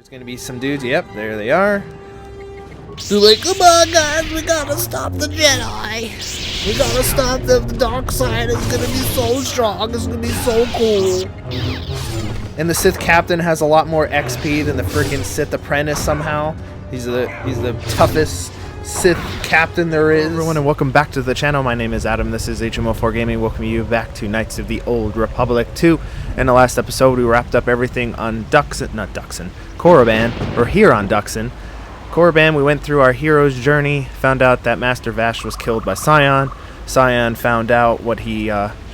There's gonna be some dudes. Yep, there they are. They're like, come on, guys, we gotta stop the Jedi. We gotta stop them. The dark side is gonna be so strong. It's gonna be so cool. And the Sith Captain has a lot more XP than the freaking Sith Apprentice somehow. He's the toughest Sith Captain there is. Hello everyone, and welcome back to the channel. My name is Adam. This is HMO4 Gaming. Welcome you back to Knights of the Old Republic 2. In the last episode, we wrapped up everything on Korriban, or here on Duxon. Korriban, we went through our hero's journey, found out that Master Vash was killed by Scion. Scion found out what he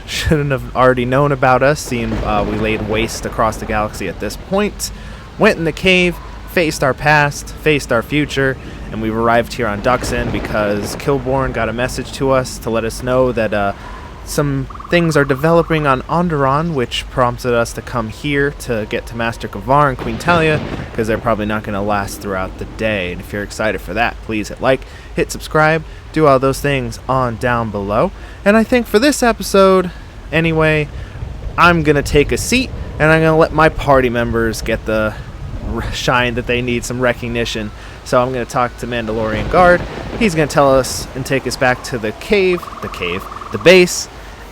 shouldn't have already known about us, seeing we laid waste across the galaxy at this point. Went in the cave, faced our past, faced our future, and we've arrived here on Duxon because Killborn got a message to us to let us know that some things are developing on Onderon, which prompted us to come here to get to Master Kavar and Queen Talia, because they're probably not going to last throughout the day. And if you're excited for that, please hit like, hit subscribe, do all those things on down below. And I think for this episode, anyway, I'm going to take a seat, and I'm going to let my party members get the shine that they need, some recognition. So I'm going to talk to Mandalorian Guard. He's going to tell us and take us back to the base,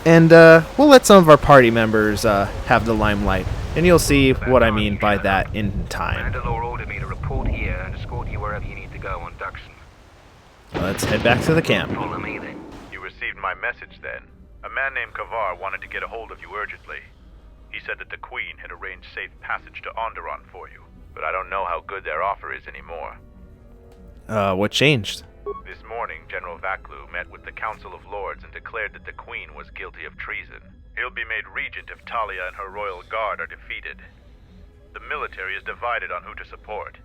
and we'll let some of our party members have the limelight, and you'll see what I mean by that in time. Mandalore ordered me to report here and escort you wherever you need to go on Duxon. Let's head back to the camp. Follow me then. You received my message then. A man named Kavar wanted to get a hold of you urgently. He said that the Queen had arranged safe passage to Onderon for you, but I don't know how good their offer is anymore. What changed? This morning, General Vaklu met with the Council of Lords and declared that the Queen was guilty of treason. He'll be made regent if Talia and her royal guard are defeated. The military is divided on who to support.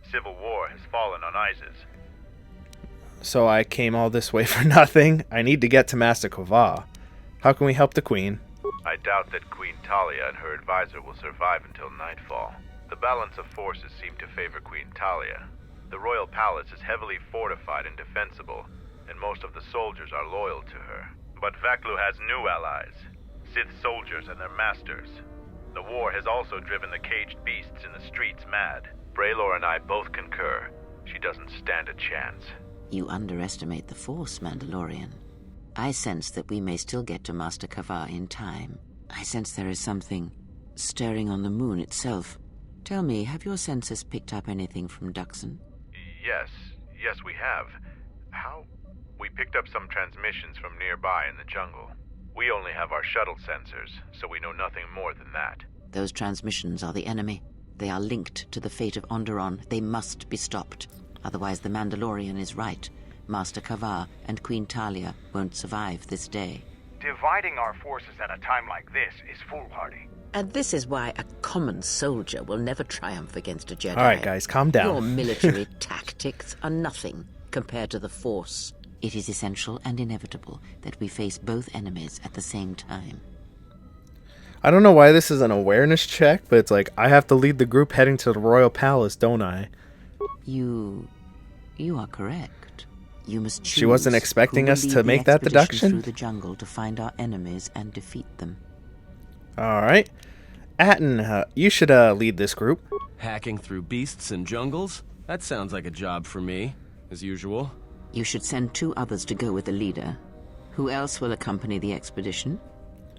Civil war has fallen on Isis. So I came all this way for nothing? I need to get to Master Kavar. How can we help the Queen? I doubt that Queen Talia and her advisor will survive until nightfall. The balance of forces seem to favor Queen Talia. The royal palace is heavily fortified and defensible, and most of the soldiers are loyal to her. But Vaklu has new allies, Sith soldiers and their masters. The war has also driven the caged beasts in the streets mad. Braylor and I both concur. She doesn't stand a chance. You underestimate the Force, Mandalorian. I sense that we may still get to Master Kavar in time. I sense there is something stirring on the moon itself. Tell me, have your senses picked up anything from Duxon? Yes, we have. How? We picked up some transmissions from nearby in the jungle. We only have our shuttle sensors, so we know nothing more than that. Those transmissions are the enemy. They are linked to the fate of Onderon. They must be stopped. Otherwise the Mandalorian is right. Master Kavar and Queen Talia won't survive this day. Dividing our forces at a time like this is foolhardy. And this is why a common soldier will never triumph against a Jedi. Alright guys, calm down. Your military tactics are nothing compared to the Force. It is essential and inevitable that we face both enemies at the same time. I don't know why this is an awareness check, but it's like, I have to lead the group heading to the royal palace, don't I? You are correct. You must choose. She wasn't expecting us to make that deduction? Through the jungle to find our enemies and defeat them. Alright. Atten, you should lead this group. Hacking through beasts and jungles? That sounds like a job for me, as usual. You should send 2 others to go with the leader. Who else will accompany the expedition?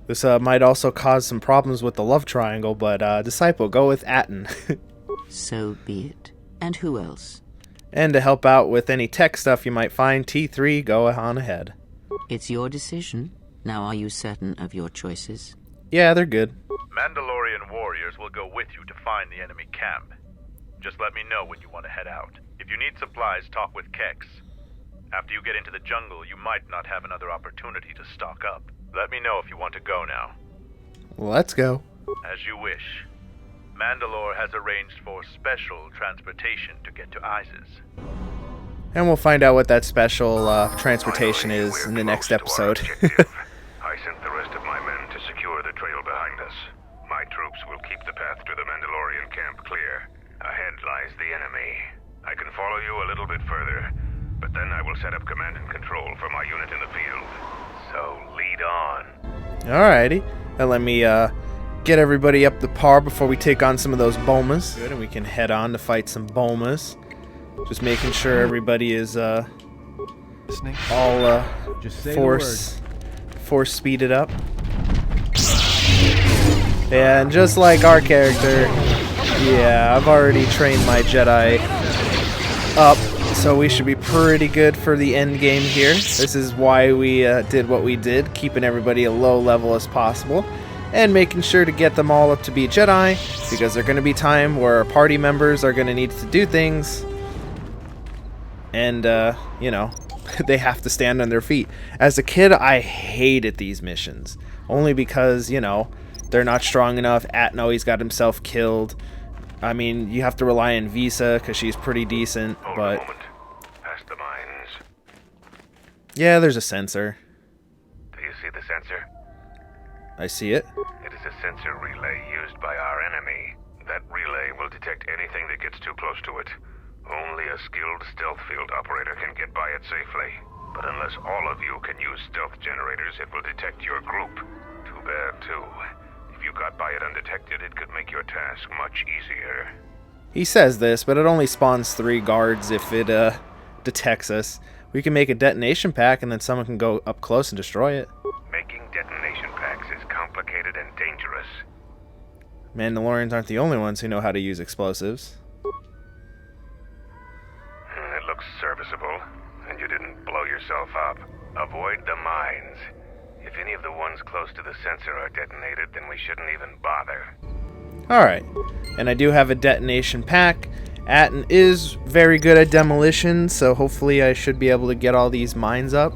This might also cause some problems with the love triangle, but Disciple, go with Atten. So be it. And who else? And to help out with any tech stuff you might find, T3, go on ahead. It's your decision. Now are you certain of your choices? Yeah, they're good. Mandalorian warriors will go with you to find the enemy camp. Just let me know when you want to head out. If you need supplies, talk with Kex. After you get into the jungle, you might not have another opportunity to stock up. Let me know if you want to go now. Let's go. As you wish. Mandalore has arranged for special transportation to get to Isis. And we'll find out what that special transportation is in the next episode. I sent the rest of my men to secure the trail behind us. My troops will keep the path to the Mandalorian camp clear. Ahead lies the enemy. I can follow you a little bit further, but then I will set up command and control for my unit in the field. So lead on. Alrighty. Now let me get everybody up to par before we take on some of those bomas. Good, and we can head on to fight some bomas. Just making sure everybody is all force speeded up. Yeah, and just like our character, yeah, I've already trained my Jedi up, so we should be pretty good for the end game here. This is why we did what we did, keeping everybody as low level as possible, and making sure to get them all up to be Jedi, because there's going to be time where our party members are going to need to do things, and, you know, they have to stand on their feet. As a kid, I hated these missions, only because, you know, they're not strong enough. Atno, he's got himself killed. I mean, you have to rely on Visa, because she's pretty decent, but... Hold a moment. Past the mines. Yeah, there's a sensor. Do you see the sensor? I see it. It is a sensor relay used by our enemy. That relay will detect anything that gets too close to it. Only a skilled stealth field operator can get by it safely. But unless all of you can use stealth generators, it will detect your group. Too bad, too. If you got by it undetected, it could make your task much easier. He says this, but it only spawns 3 guards if it detects us. We can make a detonation pack, and then someone can go up close and destroy it. Making detonation packs is complicated and dangerous. Mandalorians aren't the only ones who know how to use explosives. It looks serviceable, and you didn't blow yourself up. Avoid the mines. If any of the ones close to the sensor are detonated, then we shouldn't even bother. Alright, and I do have a detonation pack. Atten is very good at demolition, so hopefully I should be able to get all these mines up.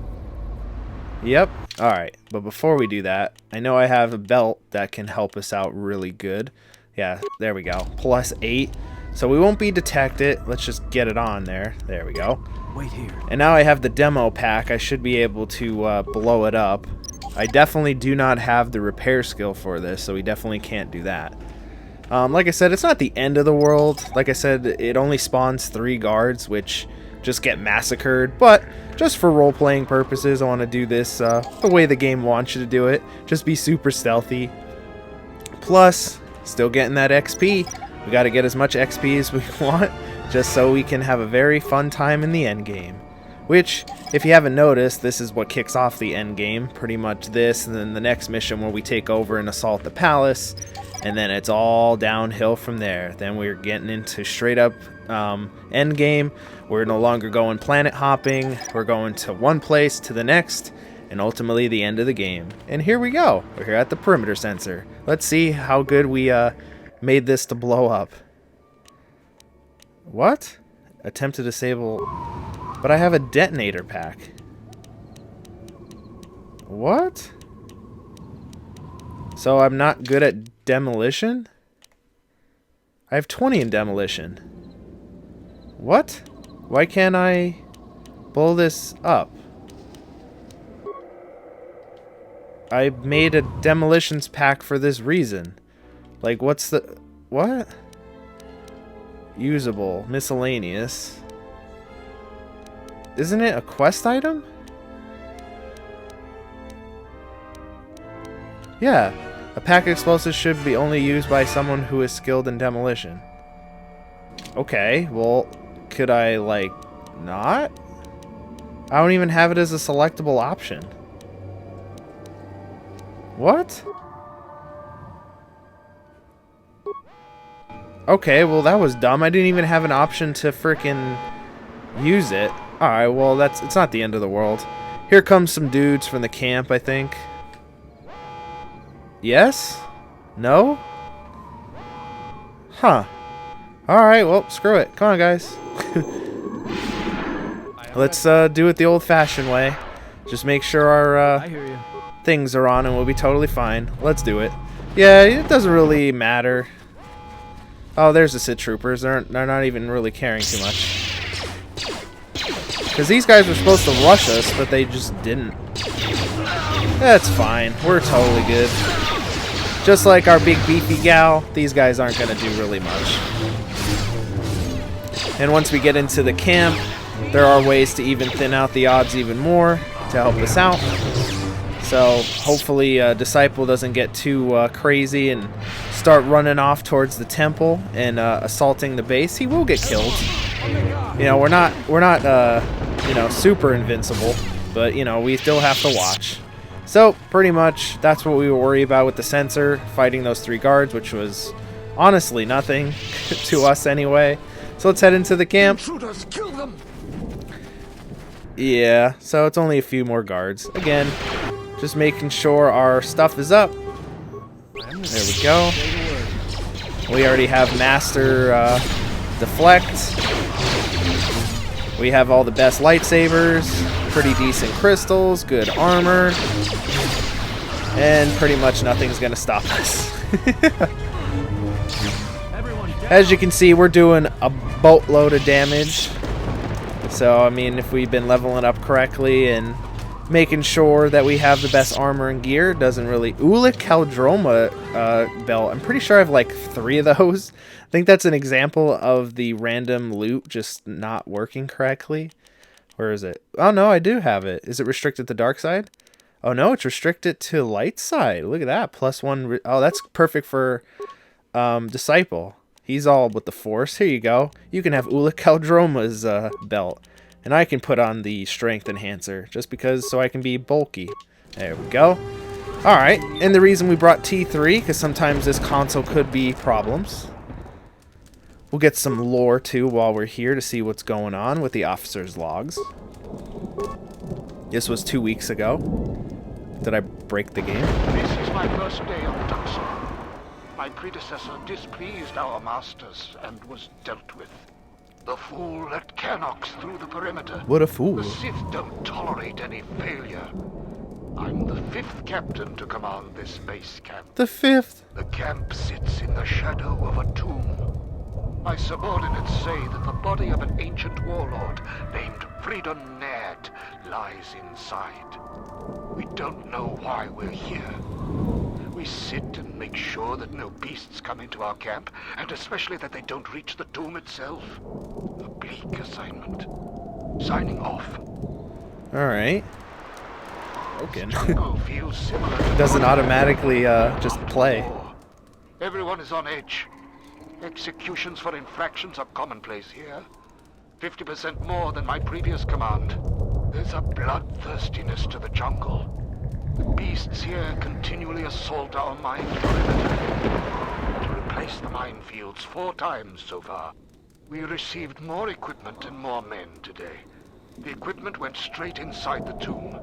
Yep, alright, but before we do that, I know I have a belt that can help us out really good. Yeah, there we go, +8. So we won't be detected. Let's just get it on there. There we go. Wait here. And now I have the demo pack. I should be able to blow it up. I definitely do not have the repair skill for this, so we definitely can't do that. Like I said, it's not the end of the world. Like I said, it only spawns 3 guards, which just get massacred. But just for role-playing purposes, I want to do this the way the game wants you to do it. Just be super stealthy. Plus, still getting that XP. We got to get as much XP as we want, just so we can have a very fun time in the end game. Which, if you haven't noticed, this is what kicks off the end game. Pretty much this, and then the next mission where we take over and assault the palace. And then it's all downhill from there. Then we're getting into straight up end game. We're no longer going planet hopping. We're going to one place to the next, and ultimately the end of the game. And here we go. We're here at the perimeter sensor. Let's see how good we made this to blow up. What? Attempt to disable... But I have a detonator pack. What? So I'm not good at demolition? I have 20 in demolition. What? Why can't I blow this up? I made a demolitions pack for this reason. Like, what's the... What? Usable. Miscellaneous. Isn't it a quest item? Yeah. A pack of explosives should be only used by someone who is skilled in demolition. Okay, well, could I, like, not? I don't even have it as a selectable option. What? Okay, well that was dumb. I didn't even have an option to frickin' use it. Alright, well it's not the end of the world. Here comes some dudes from the camp, I think. Yes? No? Huh. Alright, well, screw it. Come on, guys. Let's do it the old-fashioned way. Just make sure our things are on and we'll be totally fine. Let's do it. Yeah, it doesn't really matter. Oh, there's the Sith troopers. They're not even really caring too much. Because these guys were supposed to rush us, but they just didn't. That's fine. We're totally good. Just like our big beefy gal, these guys aren't going to do really much. And once we get into the camp, there are ways to even thin out the odds even more to help us out. So hopefully Disciple doesn't get too crazy and start running off towards the temple and assaulting the base. He will get killed. You know, we're not you know, super invincible, but you know, we still have to watch. So pretty much that's what we were worried about with the sensor, fighting those 3 guards, which was honestly nothing to us anyway. So let's head into the camp. Intruders, kill them. Yeah, so it's only a few more guards. Again, just making sure our stuff is up. There we go. We already have Master Deflect. We have all the best lightsabers, pretty decent crystals, good armor, and pretty much nothing's gonna stop us. As you can see, we're doing a boatload of damage. So, I mean, if we've been leveling up correctly and making sure that we have the best armor and gear, it doesn't really... Ula Caldroma belt. I'm pretty sure I have like 3 of those. I think that's an example of the random loot just not working correctly. Where is it? Oh, no, I do have it. Is it restricted to dark side? Oh, no, it's restricted to light side. Look at that. +1... Oh, that's perfect for Disciple. He's all with the Force. Here you go. You can have Ula Caldroma's belt. And I can put on the Strength Enhancer. Just because, so I can be bulky. There we go. Alright. And the reason we brought T3, because sometimes this console could be problems. We'll get some lore, too, while we're here to see what's going on with the officer's logs. This was 2 weeks ago. Did I break the game? This is my first day on Tucson. My predecessor displeased our masters and was dealt with. The fool let Canox through the perimeter. What a fool. The Sith don't tolerate any failure. I'm the 5th captain to command this base camp. The 5th? The camp sits in the shadow of a tomb. My subordinates say that the body of an ancient warlord named Freedon Nadd lies inside. We don't know why we're here. We sit and make sure that no beasts come into our camp, and especially that they don't reach the tomb itself. A bleak assignment. Signing off. Alright. Broken. Jungle feels similar to Doesn't automatically just play. Everyone is on edge. Executions for infractions are commonplace here. 50% more than my previous command. There's a bloodthirstiness to the jungle. The beasts here continually assault our mine perimeter. To replace the minefields 4 times so far. We received more equipment and more men today. The equipment went straight inside the tomb.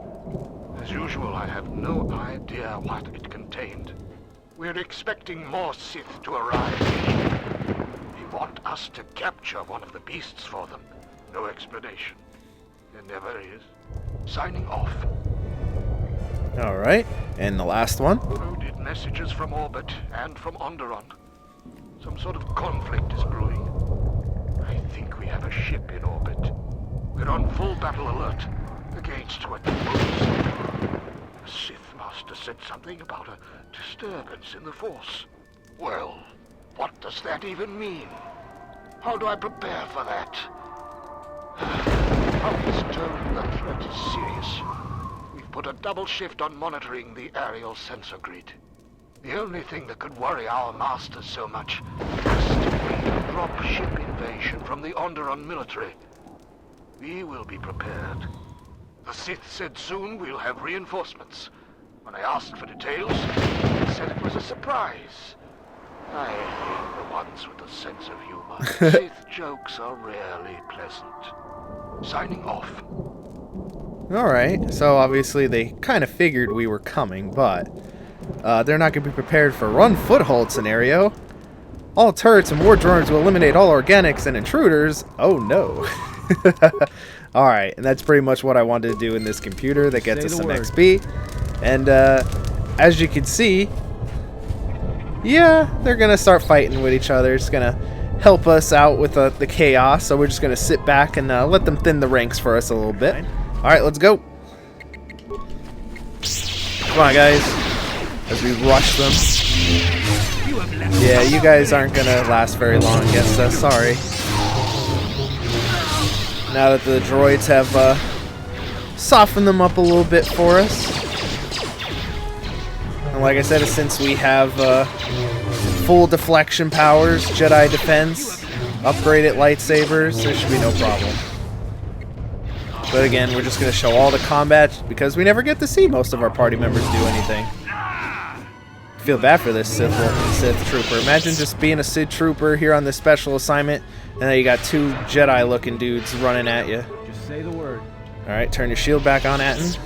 As usual, I have no idea what it contained. We're expecting more Sith to arrive. They want us to capture one of the beasts for them. No explanation. There never is. Signing off. Alright, and the last one. Loaded messages from orbit and from Onderon. Some sort of conflict is brewing. I think we have a ship in orbit. We're on full battle alert against what moves. The Sith Master said something about a disturbance in the Force. Well, what does that even mean? How do I prepare for that? I've told the threat is serious. We've put a double shift on monitoring the aerial sensor grid. The only thing that could worry our masters so much has to be a drop ship invasion from the Onderon military. We will be prepared. The Sith said soon we'll have reinforcements. When I asked for details, they said it was a surprise. I hate the ones with a sense of humor. Sith jokes are rarely pleasant. Signing off. Alright, so obviously they kind of figured we were coming, but they're not going to be prepared for a run foothold scenario. All turrets and war drones will eliminate all organics and intruders. Oh no. Alright, and that's pretty much what I wanted to do in this computer that gets us some XP. And as you can see, yeah, they're going to start fighting with each other. It's going to help us out with the chaos, so we're just going to sit back and let them thin the ranks for us a little bit. Alright, let's go. Come on, guys. As we rush them. Yeah, you guys aren't going to last very long against us. Sorry. Now that the droids have softened them up a little bit for us. And like I said, since we have full deflection powers, Jedi defense, upgraded lightsabers, there should be no problem. But again, we're just going to show all the combat because we never get to see most of our party members do anything. I feel bad for this Sith trooper. Imagine just being a Sith trooper here on this special assignment, and then you got two Jedi-looking dudes running at you. Just say the word. Alright, turn your shield back on, Atten.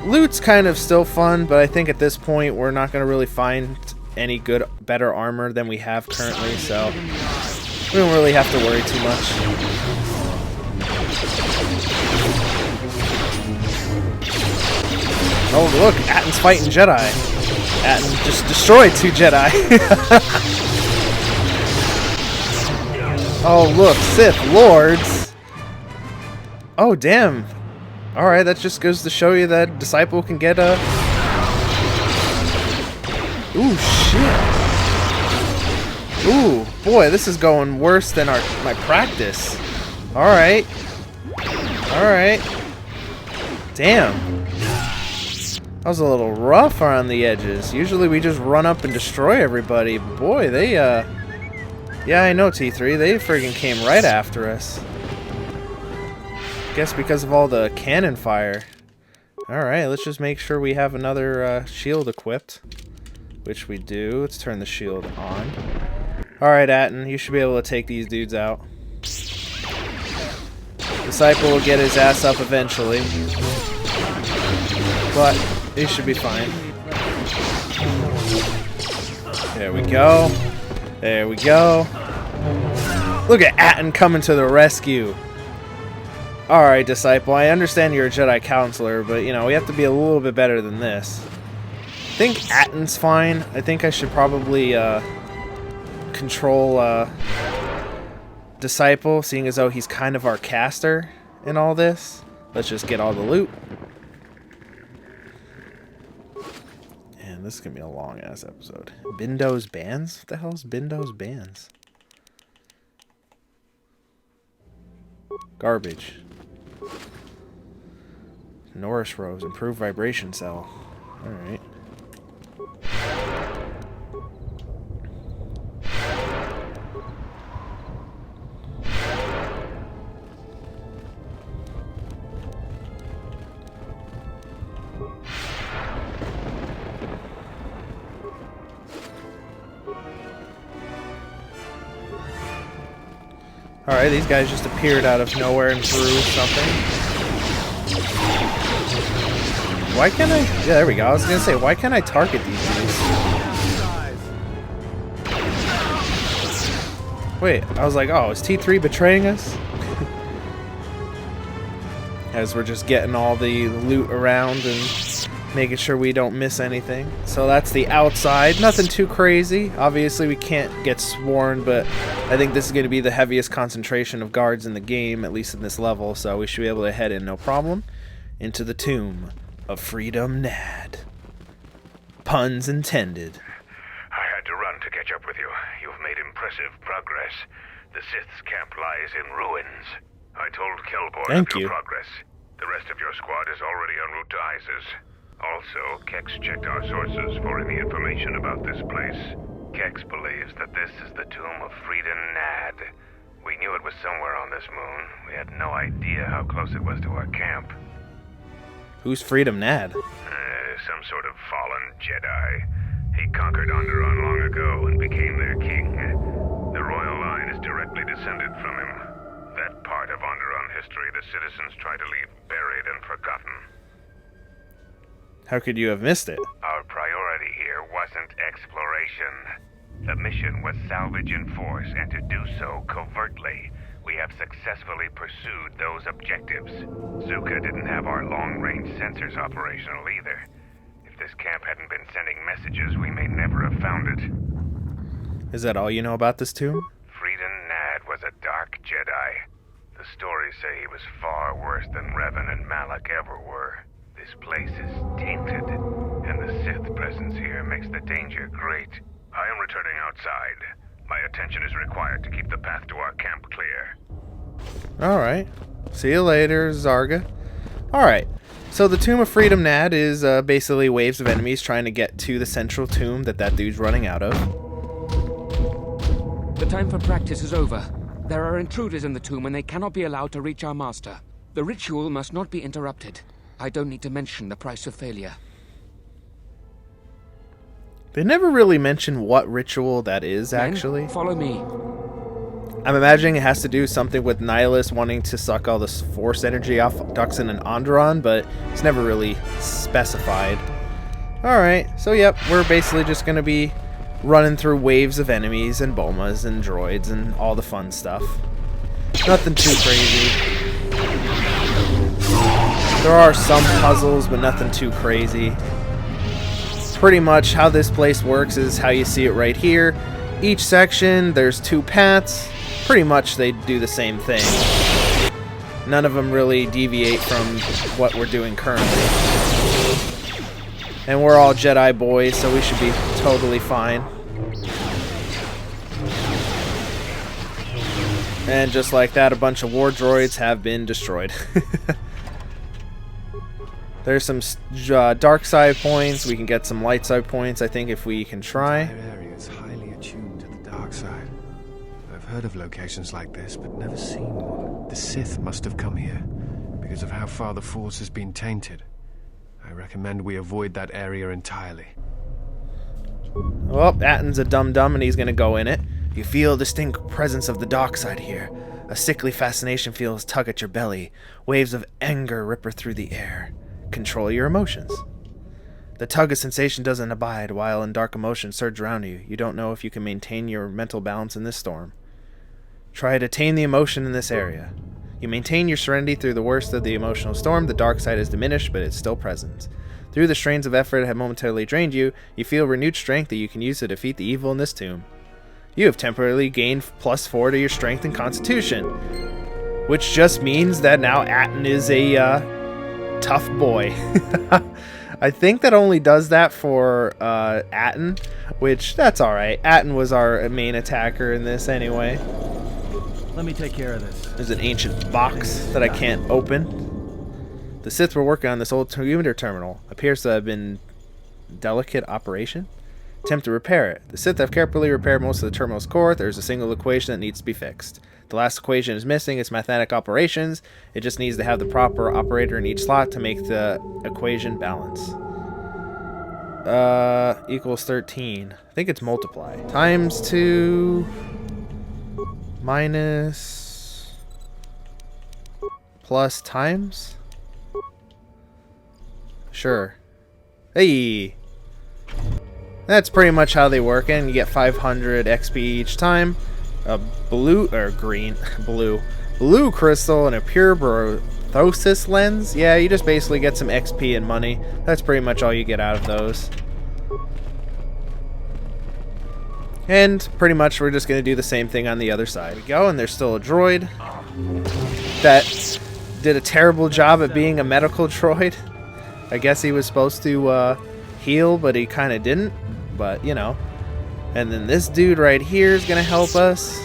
Loot's kind of still fun, but I think at this point we're not going to really find any better armor than we have currently, so we don't really have to worry too much. Oh, look, Atten's fighting Jedi. Atten just destroyed 2 Jedi. Oh, look, Sith Lords. Oh, damn. Alright, that just goes to show you that Disciple can get a... Ooh, shit. Ooh, boy, this is going worse than my practice. Alright. Alright. Damn. That was a little rough around the edges. Usually we just run up and destroy everybody. Boy, they, yeah, I know, T3. They friggin' came right after us. Guess because of all the cannon fire. Alright, let's just make sure we have another shield equipped. Which we do. Let's turn the shield on. Alright, Atten, you should be able to take these dudes out. Disciple will get his ass up eventually. But he should be fine. There we go. There we go. Look at Atten coming to the rescue. Alright, Disciple, I understand you're a Jedi Counselor, but, you know, we have to be a little bit better than this. I think Atten's fine. I think I should probably control Disciple, seeing as though he's kind of our caster in all this. Let's just get all the loot. And this is going to be a long-ass episode. Bindo's Bands? What the hell is Bindo's Bands? Garbage. Norris Rose. Improved vibration cell. Alright. Alright, these guys just appeared out of nowhere and threw something. Why can't I... Yeah, there we go. I was going to say, why can't I target these dudes? Wait, I was like, oh, is T3 betraying us? As we're just getting all the loot around and making sure we don't miss anything. So that's the outside. Nothing too crazy. Obviously, we can't get sworn, but I think this is going to be the heaviest concentration of guards in the game, at least in this level, so we should be able to head in no problem into the tomb of Freedon Nadd. Puns intended. I had to run to catch up with you. You've made impressive progress. The Sith's camp lies in ruins. I told Kelborn of your progress. The rest of your squad is already en route to Isis. Also, Kex checked our sources for any information about this place. Kex believes that this is the tomb of Freedon Nadd. We knew it was somewhere on this moon. We had no idea how close it was to our camp. Who's Freedon Nadd? Some sort of fallen Jedi. He conquered Onderon long ago and became their king. The royal line is directly descended from him. That part of Onderon history the citizens try to leave buried and forgotten. How could you have missed it? Our priority here wasn't exploration. The mission was salvage in force, and to do so covertly. We have successfully pursued those objectives. Zuka didn't have our long-range sensors operational either. If this camp hadn't been sending messages, we may never have found it. Is that all you know about this tomb? Freedon Nadd was a dark Jedi. The stories say he was far worse than Revan and Malak ever were. This place is tainted, and the Sith presence here makes the danger great. I am returning outside. My attention is required to keep the path to our camp clear. Alright. See you later, Zarga. Alright, so the Tomb of Freedon Nadd is basically waves of enemies trying to get to the central tomb that dude's running out of. The time for practice is over. There are intruders in the tomb and they cannot be allowed to reach our master. The ritual must not be interrupted. I don't need to mention the price of failure. They never really mention what ritual that is, Men, actually. follow me. I'm imagining it has to do something with Nihilus wanting to suck all this force energy off Duxon and Onderon, but it's never really specified. Alright, so yep, we're basically just going to be running through waves of enemies and bomas and droids and all the fun stuff. Nothing too crazy. There are some puzzles, but nothing too crazy. Pretty much how this place works is how you see it right here. Each section, there's 2 paths. Pretty much they do the same thing. None of them really deviate from what we're doing currently. And we're all Jedi boys, so we should be totally fine. And just like that, a bunch of war droids have been destroyed. There's some dark side points. We can get some light side points, I think, if we can try. The area is highly attuned to the dark side. I've heard of locations like this, but never seen one. The Sith must have come here because of how far the Force has been tainted. I recommend we avoid that area entirely. Well, Atton's a dum-dum and he's going to go in it. You feel a distinct presence of the dark side here. A sickly fascination feels tug at your belly. Waves of anger ripper through the air. Control your emotions. The tug of sensation doesn't abide, while in dark emotions surge around you. You don't know if you can maintain your mental balance in this storm. Try to tame the emotion in this area. You maintain your serenity through the worst of the emotional storm. The dark side is diminished, but it's still present. Through the strains of effort that have momentarily drained you, you feel renewed strength that you can use to defeat the evil in this tomb. You have temporarily gained +4 to your strength and constitution, which just means that now Atton is a tough boy. I think that only does that for Atton, which that's alright. Atton was our main attacker in this anyway. Let me take care of this. There's an ancient box that I can't open. The Sith were working on this old commuter terminal. Appears to have been delicate operation. Attempt to repair it. The Sith have carefully repaired most of the terminal's core. There's a single equation that needs to be fixed. The last equation is missing. It's mathematic operations. It just needs to have the proper operator in each slot to make the equation balance. Equals 13. I think it's multiply. Times 2 minus plus times? Sure. Hey! That's pretty much how they work, and you get 500 XP each time. A blue crystal and a pure Brothosis lens. Yeah, you just basically get some XP and money. That's pretty much all you get out of those. And pretty much we're just going to do the same thing on the other side. There we go, and there's still a droid that did a terrible job at being a medical droid. I guess he was supposed to heal, but he kind of didn't. But, you know. And then this dude right here is going to help us.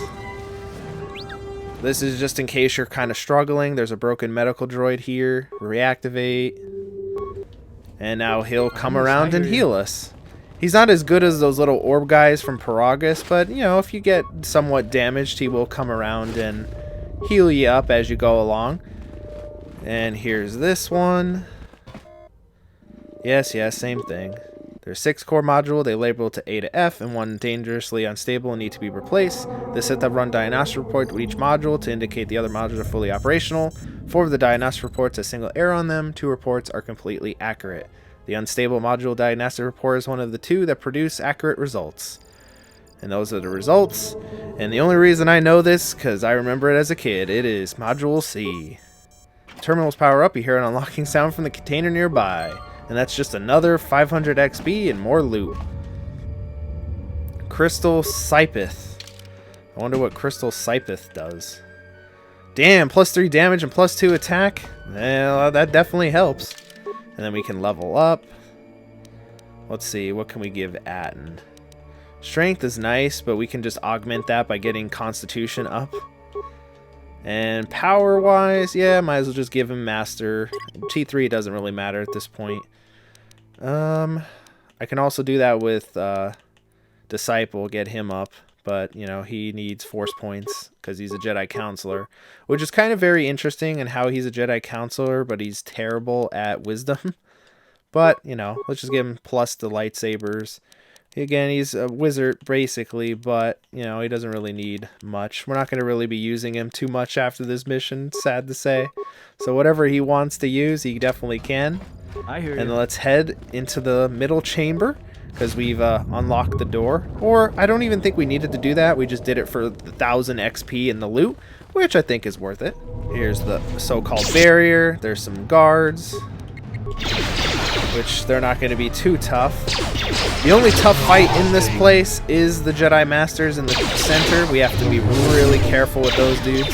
This is just in case you're kind of struggling. There's a broken medical droid here. Reactivate. And now he'll come around and heal us. He's not as good as those little orb guys from Paragus, but, you know, if you get somewhat damaged, he will come around and heal you up as you go along. And here's this one. Yes, same thing. There's 6 core module, they label to A to F, and 1 dangerously unstable and need to be replaced. The Sith have run diagnostic report with each module to indicate the other modules are fully operational. 4 of the diagnostic reports have single error on them, 2 reports are completely accurate. The unstable module diagnostic report is one of the 2 that produce accurate results. And those are the results. And the only reason I know this, because I remember it as a kid, it is Module C. Terminals power up, you hear an unlocking sound from the container nearby. And that's just another 500 XP and more loot. Crystal Sipeth. I wonder what Crystal Sipeth does. Damn, +3 damage and +2 attack. Well, that definitely helps. And then we can level up. Let's see, what can we give Atton? Strength is nice, but we can just augment that by getting Constitution up. And power-wise, yeah, might as well just give him Master. T3 doesn't really matter at this point. I can also do that with Disciple, get him up. But, you know, he needs Force points because he's a Jedi Counselor. Which is kind of very interesting in how he's a Jedi Counselor, but he's terrible at Wisdom. But, you know, let's just give him plus the lightsabers. Again, he's a wizard, basically, but, you know, he doesn't really need much. We're not going to really be using him too much after this mission, sad to say. So whatever he wants to use, he definitely can. I hear you. And let's head into the middle chamber, because we've unlocked the door. Or, I don't even think we needed to do that. We just did it for the 1000 XP in the loot, which I think is worth it. Here's the so-called barrier. There's some guards, which they're not going to be too tough. The only tough fight in this place is the Jedi Masters in the center. We have to be really careful with those dudes.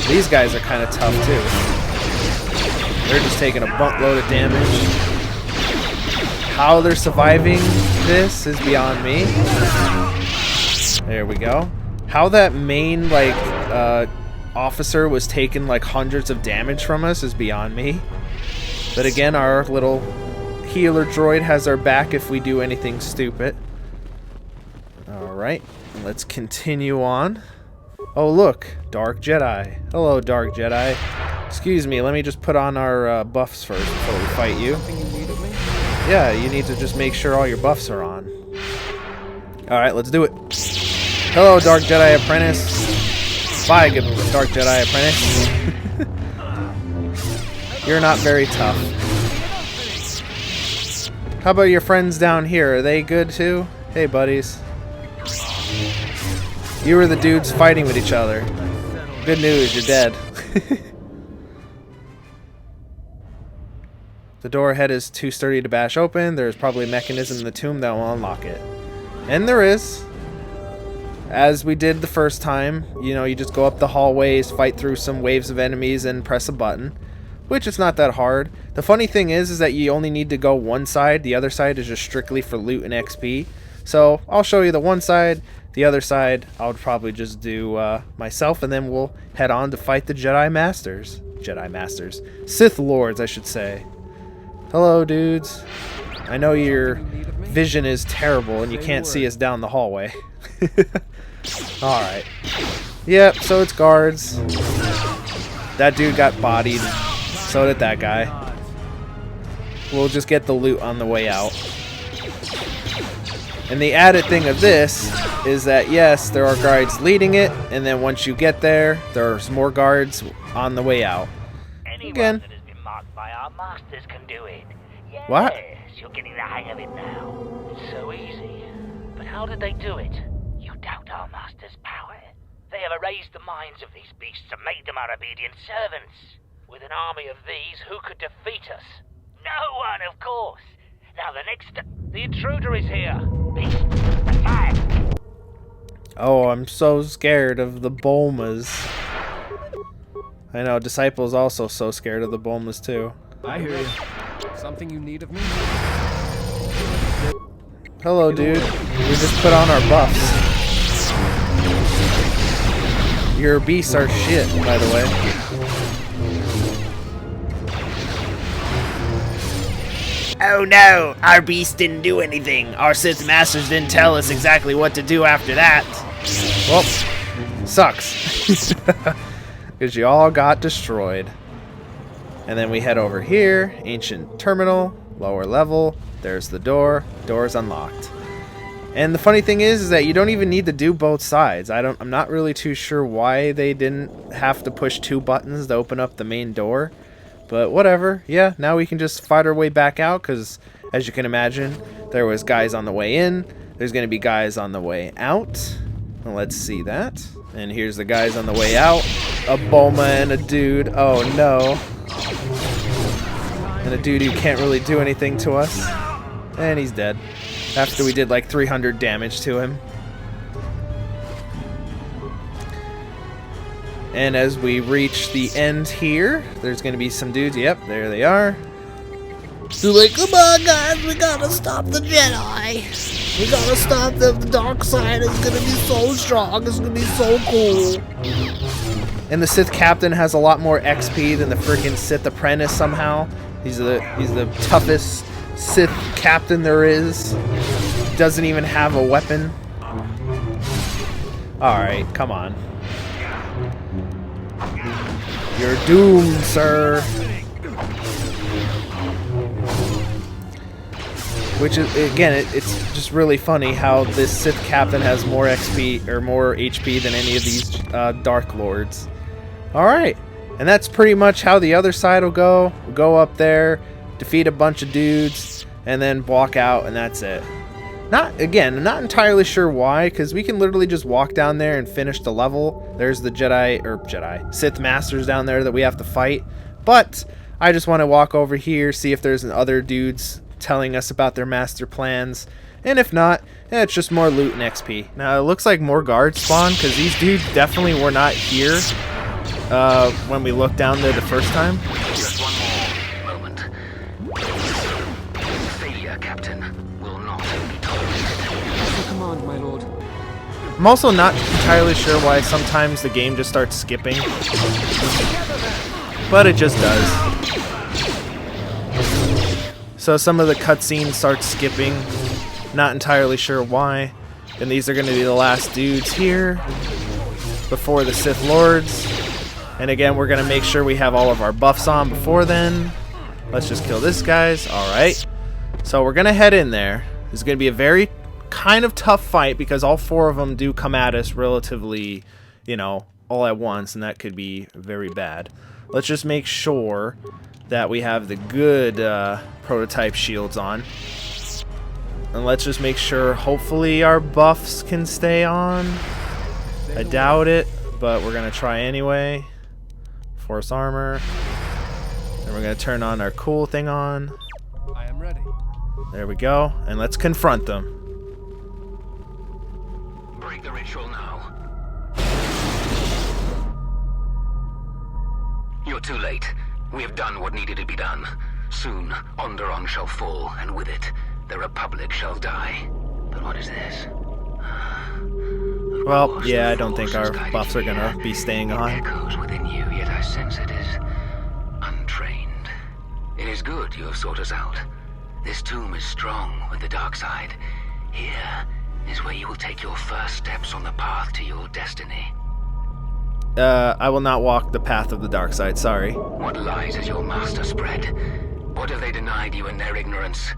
These guys are kind of tough too. They're just taking a buttload of damage. How they're surviving this is beyond me. There we go. How that main, like, officer was taking, like, hundreds of damage from us is beyond me. But again, our little healer droid has our back if we do anything stupid. Alright, let's continue on. Oh look, Dark Jedi. Hello, Dark Jedi. Excuse me, let me just put on our buffs first before we fight you. Yeah, you need to just make sure all your buffs are on. Alright, let's do it. Hello, Dark Jedi Apprentice. Bye, good Dark Jedi Apprentice. You're not very tough. How about your friends down here? Are they good too? Hey, buddies. You were the dudes fighting with each other. Good news, you're dead. The door ahead is too sturdy to bash open. There's probably a mechanism in the tomb that will unlock it. And there is. As we did the first time, you know, you just go up the hallways, fight through some waves of enemies, and press a button. Which is not that hard. The funny thing is that you only need to go one side. The other side is just strictly for loot and XP. So I'll show you the one side. The other side I would probably just do myself, and then we'll head on to fight the Jedi Masters. Jedi Masters. Sith Lords, I should say. Hello, dudes. I know your vision is terrible and you can't see us down the hallway. Alright. Yep, so it's guards. That dude got bodied. So did that guy. We'll just get the loot on the way out. And the added thing of this is that, yes, there are guards leading it, and then once you get there, there's more guards on the way out. Again. That has been marked by our masters can do it. Yes, What? You're getting the hang of it now. It's so easy. But how did they do it? You doubt our masters' power? They have erased the minds of these beasts and made them our obedient servants. With an army of these, who could defeat us? No one, of course. Now the intruder is here. Beast, attack! Oh, I'm so scared of the Bulmas. I know, Disciple's also so scared of the Bulmas too. I hear you. Something you need of me? Hello, dude. We just put on our buffs. Your beasts are shit, by the way. Oh no, our beast didn't do anything. Our Sith Masters didn't tell us exactly what to do after that. Well, sucks. Because you all got destroyed. And then we head over here. Ancient terminal, lower level. There's the door. Door's unlocked. And the funny thing is that you don't even need to do both sides. I'm not really too sure why they didn't have to push 2 buttons to open up the main door. But whatever. Yeah, now we can just fight our way back out because, as you can imagine, there was guys on the way in. There's going to be guys on the way out. Well, let's see that. And here's the guys on the way out. A Bulma and a dude. Oh no. And a dude who can't really do anything to us. And he's dead. After we did like 300 damage to him. And as we reach the end here, there's going to be some dudes. Yep, there they are. So like, come on guys, we gotta stop the Jedi. We gotta stop them. The dark side is gonna be so strong. It's gonna be so cool. And the Sith Captain has a lot more XP than the freaking Sith Apprentice somehow. He's the toughest Sith Captain there is. Doesn't even have a weapon. Alright, come on. You're doomed, sir. Which is, again, it's just really funny how this Sith Captain has more XP or more HP than any of these Dark Lords. Alright, and that's pretty much how the other side will go. We'll go up there, defeat a bunch of dudes, and then walk out, and that's it. Not entirely sure why, because we can literally just walk down there and finish the level. There's the Sith Masters down there that we have to fight. But I just want to walk over here, see if there's other dudes telling us about their master plans. And if not, it's just more loot and XP. Now, it looks like more guards spawn, because these dudes definitely were not here when we looked down there the first time. Just one more moment. Failure, Captain, will not be tolerated. Your command, my lord. I'm also not entirely sure why sometimes the game just starts skipping. But it just does. So some of the cutscenes start skipping. Not entirely sure why. And these are going to be the last dudes here before the Sith Lords. And again, we're going to make sure we have all of our buffs on before then. Let's just kill this guys. Alright. So we're going to head in there. This is going to be a very kind of tough fight because all four of them do come at us relatively, you know, all at once. And that could be very bad. Let's just make sure that we have the good prototype shields on. And let's just make sure, hopefully our buffs can stay on. I doubt it, but we're going to try anyway. Force armor. And we're going to turn on our cool thing on. I am ready. There we go. And let's confront them. Break the ritual now. You're too late. We have done what needed to be done. Soon, Onderon shall fall, and with it, the Republic shall die. But what is this? Well, yeah, I don't think our buffs are gonna be staying on. It echoes within you, yet I sense it is untrained. It is good you have sought us out. This tomb is strong with the dark side. Here is where you will take your first steps on the path to your destiny. I will not walk the path of the dark side, sorry. What lies has your master spread? What have they denied you in their ignorance?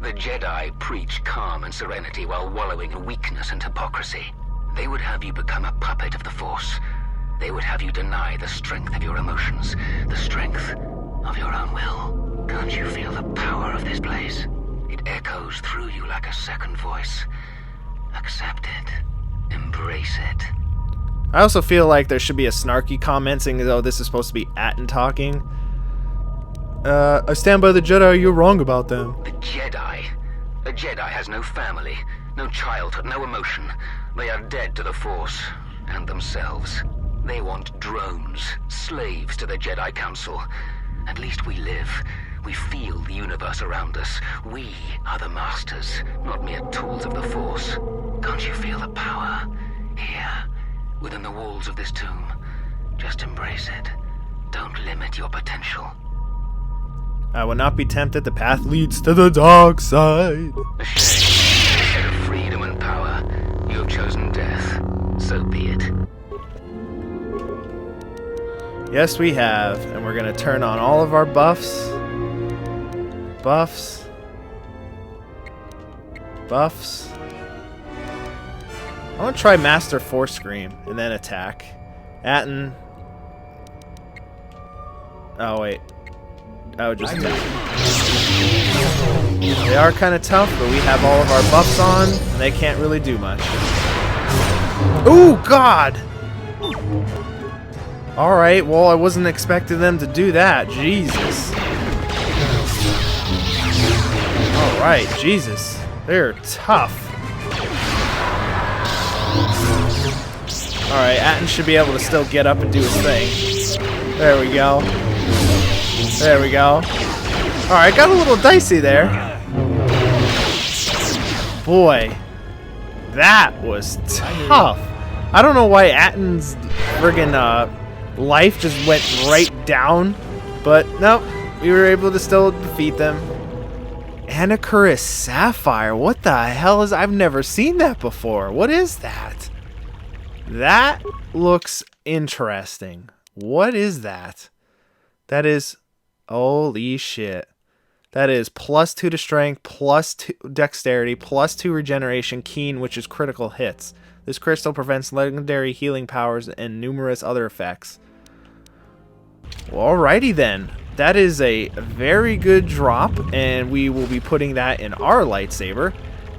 The Jedi preach calm and serenity while wallowing in weakness and hypocrisy. They would have you become a puppet of the Force. They would have you deny the strength of your emotions, the strength of your own will. Can't you feel the power of this place? It echoes through you like a second voice. Accept it. Embrace it. I also feel like there should be a snarky comment saying, oh, this is supposed to be Atten talking. I stand by the Jedi, you're wrong about them. The Jedi? A Jedi has no family, no childhood, no emotion. They are dead to the Force, and themselves. They want drones, slaves to the Jedi Council. At least we live. We feel the universe around us. We are the masters, not mere tools of the Force. Can't you feel the power? Here, within the walls of this tomb. Just embrace it. Don't limit your potential. I will not be tempted. The path leads to the dark side. A shame. Instead of freedom and power, you have chosen death. So be it. Yes, we have. And we're going to turn on all of our buffs. Buffs. Buffs. I want to try Master Force Scream and then attack. Atten. Oh, wait. I would just attack. They are kind of tough, but we have all of our buffs on, and they can't really do much. Ooh, God! Alright, well, I wasn't expecting them to do that. Jesus. Alright, Jesus. They're tough. Alright, Atten should be able to still get up and do his thing. There we go. There we go. Alright, got a little dicey there. boy. That was tough. I don't know why Atton's friggin' life just went right down. But nope, we were able to still defeat them. Anacharis Sapphire. What the hell is... I've never seen that before. What is that? That looks interesting. What is that? That is... Holy shit. That is +2 to strength, +2 dexterity, +2 regeneration, keen, which is critical hits. This crystal prevents legendary healing powers and numerous other effects. Well, alrighty then. That is a very good drop, and we will be putting that in our lightsaber.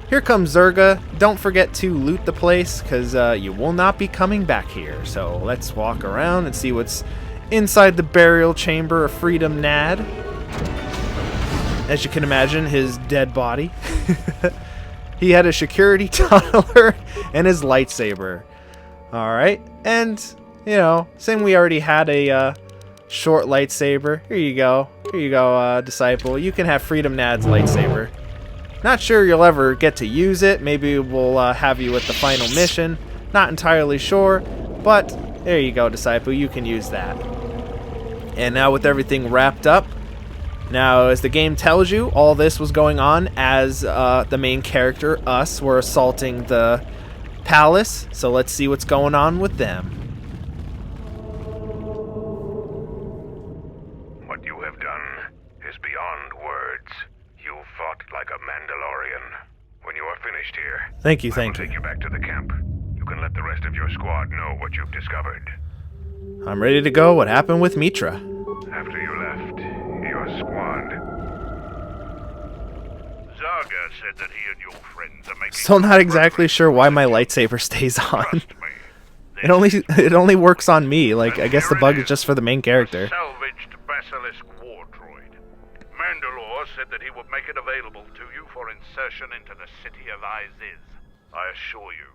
Here comes Zerga. Don't forget to loot the place, because you will not be coming back here. So let's walk around and see what's inside the burial chamber of Freedon Nadd. As you can imagine, his dead body. He had a security tunneler and his lightsaber. Alright, and, you know, saying we already had a short lightsaber. Here you go. Here you go, Disciple. You can have Freedon Nadd's lightsaber. Not sure you'll ever get to use it. Maybe we'll have you at the final mission. Not entirely sure, but there you go, Disciple. You can use that. And now with everything wrapped up, now as the game tells you, all this was going on as the main character, us, were assaulting the palace. So let's see what's going on with them. What you have done is beyond words. You fought like a Mandalorian. When you are finished here, Thank you. I will take you back to the camp. You can let the rest of your squad know what you've discovered. I'm ready to go. What happened with Mitra? After you left, your squad. Zaga said that he and your friends are making... Still not exactly sure why my lightsaber stays on. It only works on me. Like, I guess the bug is just for the main character. Salvaged Basilisk war droid. Mandalore said that he would make it available to you for insertion into the city of Iziz. I assure you,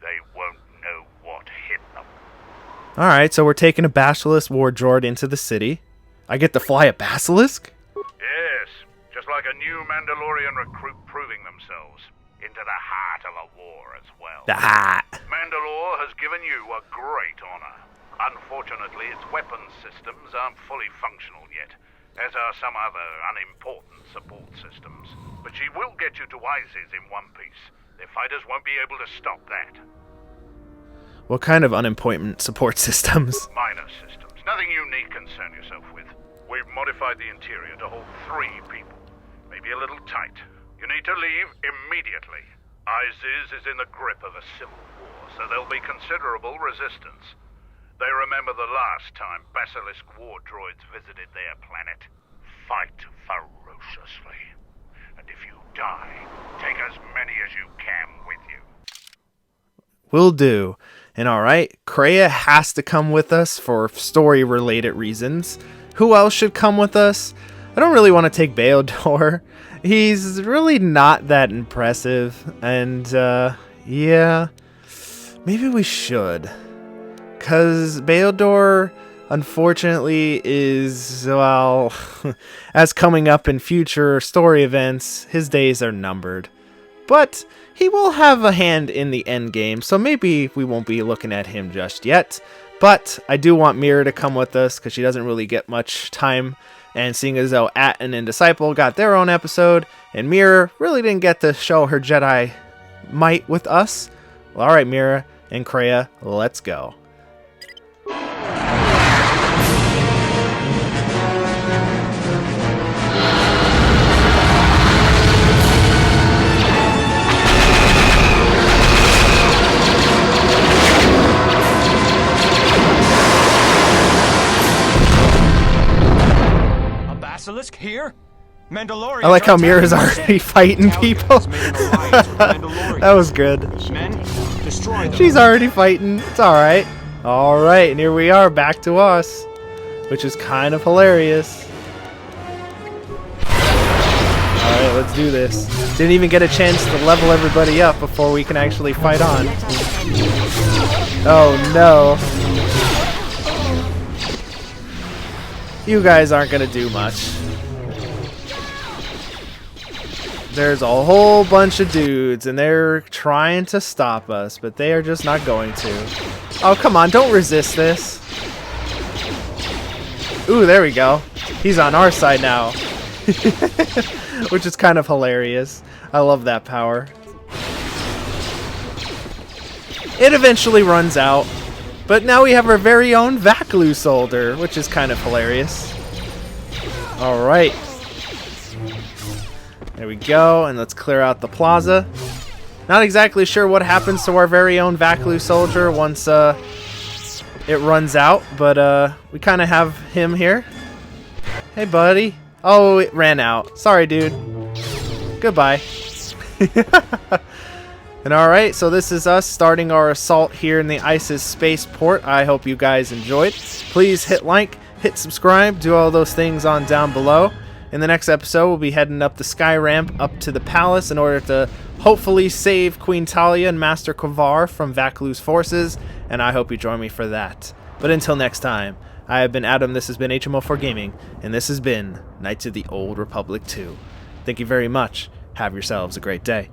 they won't know what hit them. Alright, so we're taking a Basilisk war droid into the city. I get to fly a Basilisk? Yes, just like a new Mandalorian recruit proving themselves. Into the heart of a war as well. The heart. Mandalore has given you a great honor. Unfortunately, its weapons systems aren't fully functional yet, as are some other unimportant support systems. But she will get you to Iziz in one piece. Their fighters won't be able to stop that. What kind of unimportant support systems? Minor systems. Nothing you need concern yourself with. We've modified the interior to hold 3 people. Maybe a little tight. You need to leave immediately. Iziz is in the grip of a civil war, so there'll be considerable resistance. They remember the last time Basilisk war droids visited their planet. Fight ferociously. And if you die, take as many as you can with you. Will do. And alright, Kreia has to come with us for story-related reasons. Who else should come with us? I don't really want to take Beodor. He's really not that impressive. And, yeah. Maybe we should. Because Beodor, unfortunately, is, well, as coming up in future story events, his days are numbered. But he will have a hand in the end game, so maybe we won't be looking at him just yet. But I do want Mira to come with us, because she doesn't really get much time. And seeing as though Atton and Disciple got their own episode, and Mira really didn't get to show her Jedi might with us. Well, alright, Mira and Kreia, let's go. Basilisk here? Mandalorian. I like how Mira's already fighting people. That was good. She's already fighting. It's alright. Alright, and here we are, back to us. Which is kind of hilarious. Alright, let's do this. Didn't even get a chance to level everybody up before we can actually fight on. Oh no. You guys aren't gonna do much. There's a whole bunch of dudes, and they're trying to stop us, but they are just not going to. Oh, come on, don't resist this. Ooh, there we go. He's on our side now. Which is kind of hilarious. I love that power. It eventually runs out, but now we have our very own Vaklu soldier, which is kind of hilarious. Alright. There we go, and let's clear out the plaza. Not exactly sure what happens to our very own Vaklu soldier once it runs out, but we kind of have him here. Hey, buddy. Oh, it ran out. Sorry, dude. Goodbye. And alright, so this is us starting our assault here in the ISIS spaceport. I hope you guys enjoyed. Please hit like, hit subscribe, do all those things on down below. In the next episode, we'll be heading up the sky ramp up to the palace in order to hopefully save Queen Talia and Master KOTOR from Vaklu's forces, and I hope you join me for that. But until next time, I have been Adam, this has been HMO4 Gaming, and this has been Knights of the Old Republic 2. Thank you very much. Have yourselves a great day.